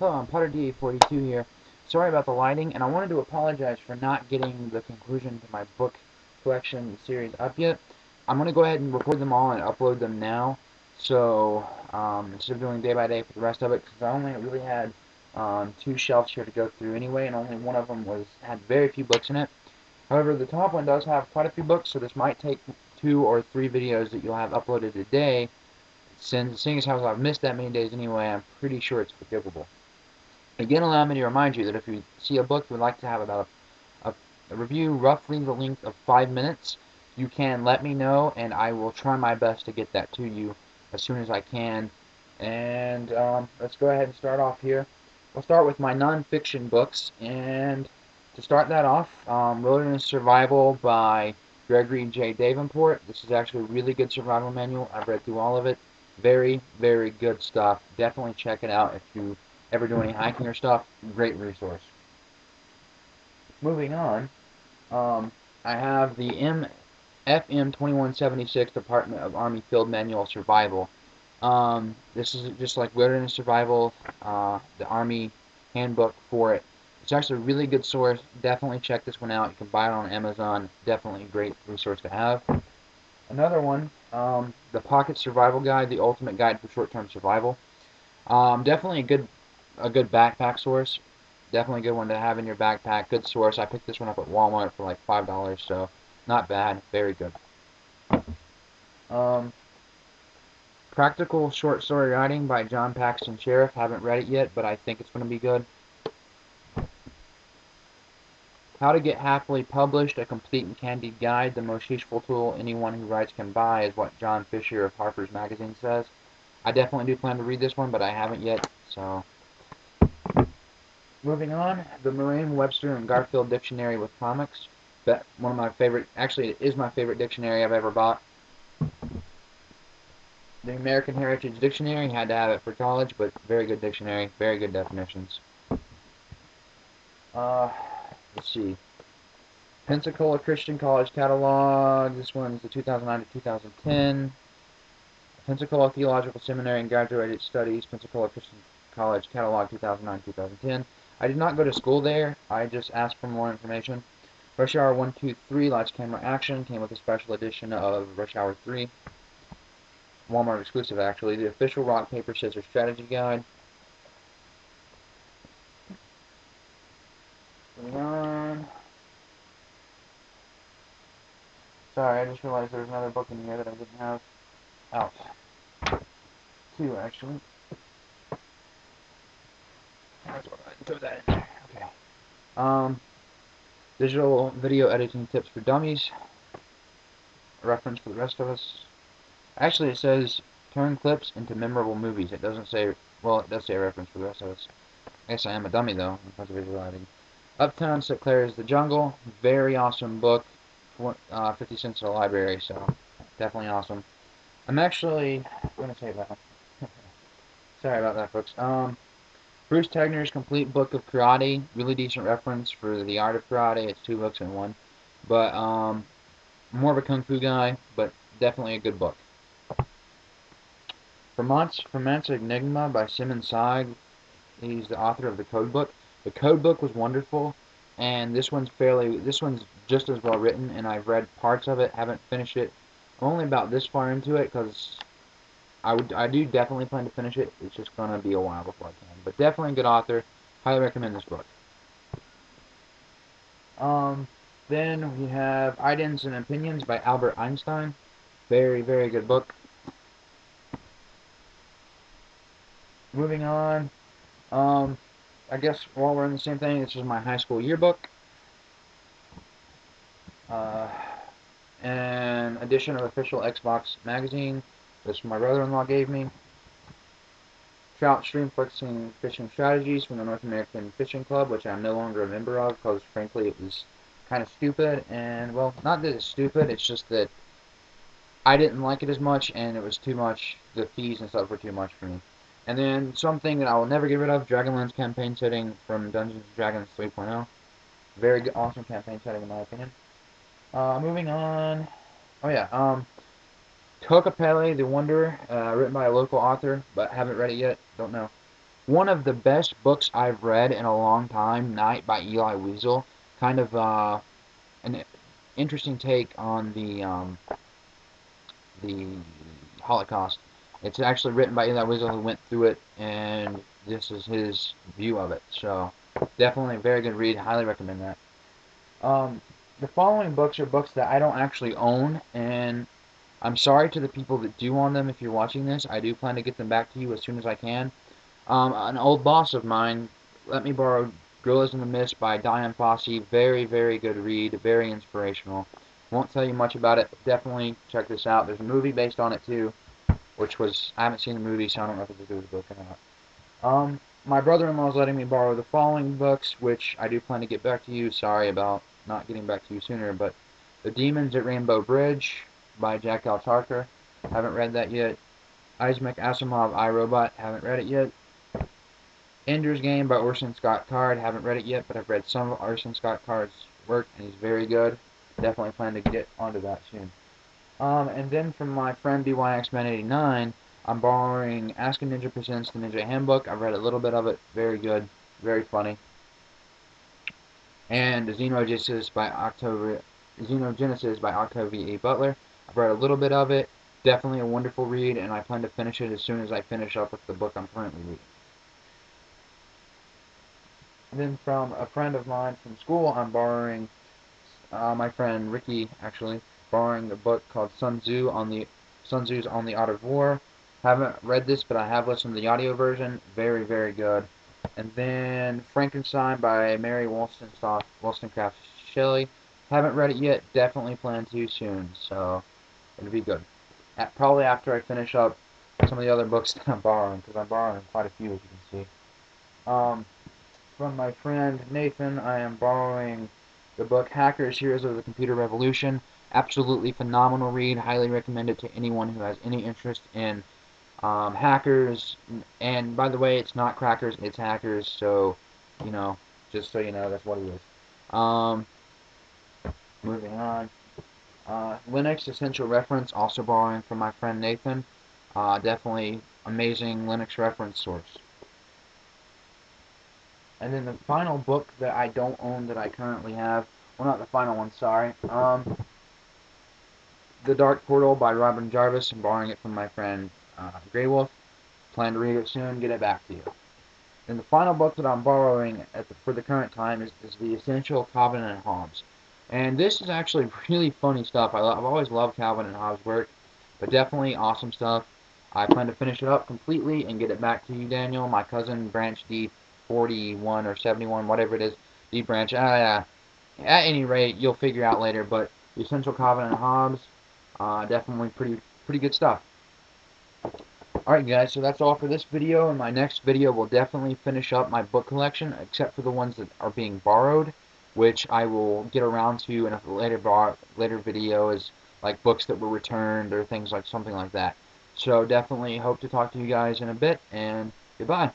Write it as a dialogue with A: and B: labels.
A: Hello, I'm Potter D42 here. Sorry about the lighting, and I wanted to apologize for not getting the conclusion to my book collection series up yet. I'm going to go ahead and record them all and upload them now. So, instead of doing day by day for the rest of it, because I only really had two shelves here to go through anyway, and only one of them had very few books in it. However, the top one does have quite a few books, so this might take 2 or 3 videos that you'll have uploaded today. Seeing as how I've missed that many days anyway, I'm pretty sure it's forgivable. Again, allow me to remind you that if you see a book you would like to have about a review roughly the length of 5 minutes, you can let me know, and I will try my best to get that to you as soon as I can. And let's go ahead and start off here. I'll start with my non-fiction books, and to start that off, Wilderness Survival by Gregory J. Davenport. This is actually a really good survival manual. I've read through all of it. Very, very good stuff. Definitely check it out if you ever do any hiking or stuff. Great resource. Moving on, I have the FM 2176 Department of Army Field Manual Survival. This is just like Wilderness Survival, the Army handbook for it. It's actually a really good source. Definitely check this one out. You can buy it on Amazon. Definitely a great resource to have. Another one, the Pocket Survival Guide, the Ultimate Guide for Short-Term Survival. Definitely a good backpack source. Definitely a good one to have in your backpack. Good source. I picked this one up at Walmart for like $5, so not bad. Very good. Practical Short Story Writing by John Paxton Sheriff. Haven't read it yet, but I think it's going to be good. How to Get Happily Published, a complete and candid guide, the most useful tool anyone who writes can buy, is what John Fisher of Harper's Magazine says. I definitely do plan to read this one, but I haven't yet, so. Moving on, the Merriam-Webster and Garfield Dictionary with Comics. One of my favorite, actually it is my favorite dictionary I've ever bought. The American Heritage Dictionary, had to have it for college, but very good dictionary, very good definitions. Let's see. Pensacola Christian College Catalog. This one's the 2009 to 2010. Pensacola Theological Seminary and Graduate Studies, Pensacola Christian College Catalog 2009-2010. I did not go to school there. I just asked for more information. Rush Hour 1, 2, 3, Lights, Camera, Action came with a special edition of Rush Hour 3. Walmart exclusive, actually. The official Rock, Paper, Scissors Strategy Guide. Moving on. Sorry, I just realized there was another book in here that I didn't have out. 2, actually. That's what I throw that in there. Okay. Digital Video Editing Tips for Dummies. A reference for the rest of us. Actually, it says turn clips into memorable movies. It doesn't say, well, it does say a reference for the rest of us. I guess I am a dummy, though, because of visual editing. Uptown St. Clair's The Jungle. Very awesome book. 50 cents at the library, so definitely awesome. I'm actually going to say that. Sorry about that, folks. Bruce Tegner's Complete Book of Karate. Really decent reference for the art of karate. It's 2 books in one. But, more of a kung fu guy, but definitely a good book. Vermont's Enigma by Simon Saig. He's the author of the Code Book. The Code Book was wonderful, and this one's just as well written, and I've read parts of it, haven't finished it. I'm only about this far into it, because I do definitely plan to finish it. It's just going to be a while before I can. But definitely a good author. Highly recommend this book. Then we have Ideas and Opinions by Albert Einstein. Very, very good book. Moving on. I guess while we're in the same thing, this is my high school yearbook. An edition of official Xbox magazine. This my brother-in-law gave me. Trout Stream Fishing Strategies from the North American Fishing Club, which I'm no longer a member of because, frankly, it was kind of stupid. And, well, not that it's stupid, it's just that I didn't like it as much, and it was too much. The fees and stuff were too much for me. And then something that I will never get rid of, Dragonlance campaign setting from Dungeons & Dragons 3.0. Very good, awesome campaign setting in my opinion. Moving on. Oh yeah, Tocquepelle, The Wanderer, written by a local author, but haven't read it yet. Don't know. one of the best books I've read in a long time, Night by Elie Wiesel. Kind of an interesting take on the Holocaust. It's actually written by Elie Wiesel, who went through it, and this is his view of it. So definitely a very good read. Highly recommend that. Um, the following books are books that I don't actually own, and I'm sorry to the people that do own them. If you're watching this, I do plan to get them back to you as soon as I can. An old boss of mine let me borrow Gorillas in the Mist by Dian Fossey. Very, very good read. Very inspirational. Won't tell you much about it. Definitely check this out. There's a movie based on it too, which was, I haven't seen the movie, so I don't know if it's a good book or not. My brother-in-law is letting me borrow the following books, which I do plan to get back to you. Sorry about not getting back to you sooner, but The Demons at Rainbow Bridge by Jack L. Tarker. Haven't read that yet. Isaac Asimov, I, Robot. Haven't read it yet. Ender's Game by Orson Scott Card. Haven't read it yet, but I've read some of Orson Scott Card's work, and he's very good. Definitely plan to get onto that soon. And then from my friend BYX-Man89, I'm borrowing Ask a Ninja Presents the Ninja Handbook. I've read a little bit of it. Very good. Very funny. And Xenogenesis by Octavia E. Butler. I've read a little bit of it. Definitely a wonderful read, and I plan to finish it as soon as I finish up with the book I'm currently reading. And then from a friend of mine from school, I'm borrowing, my friend Ricky, actually, borrowing a book called Sun Tzu's On the Art of War. Haven't read this, but I have listened to the audio version. Very, very good. And then Frankenstein by Mary Wollstonecraft Shelley. Haven't read it yet. Definitely plan to soon, so it'll be good. Probably after I finish up some of the other books that I'm borrowing, because I'm borrowing quite a few, as you can see. From my friend Nathan, I am borrowing the book Hackers, Heroes of the Computer Revolution. Absolutely phenomenal read. Highly recommend it to anyone who has any interest in hackers. And by the way, it's not crackers, it's hackers. So, you know, just so you know, that's what it is. Moving on. Linux Essential Reference, also borrowing from my friend Nathan. Definitely amazing Linux reference source. And then the final book that I don't own that I currently have, well, not the final one, sorry, The Dark Portal by Robin Jarvis. I'm borrowing it from my friend Grey Wolf. Plan to read it soon, get it back to you. And the final book that I'm borrowing for the current time is The Essential Calvin and Hobbes. And this is actually really funny stuff. I've always loved Calvin and Hobbes' work, but definitely awesome stuff. I plan to finish it up completely and get it back to you, Daniel. My cousin, Branch D41 or 71, whatever it is, D Branch. At any rate, you'll figure out later. But The Essential Calvin and Hobbes, definitely pretty good stuff. Alright guys, so that's all for this video. In my next video, we'll definitely finish up my book collection, except for the ones that are being borrowed, which I will get around to in a later video, as like books that were returned or things like something like that. So definitely hope to talk to you guys in a bit, and goodbye.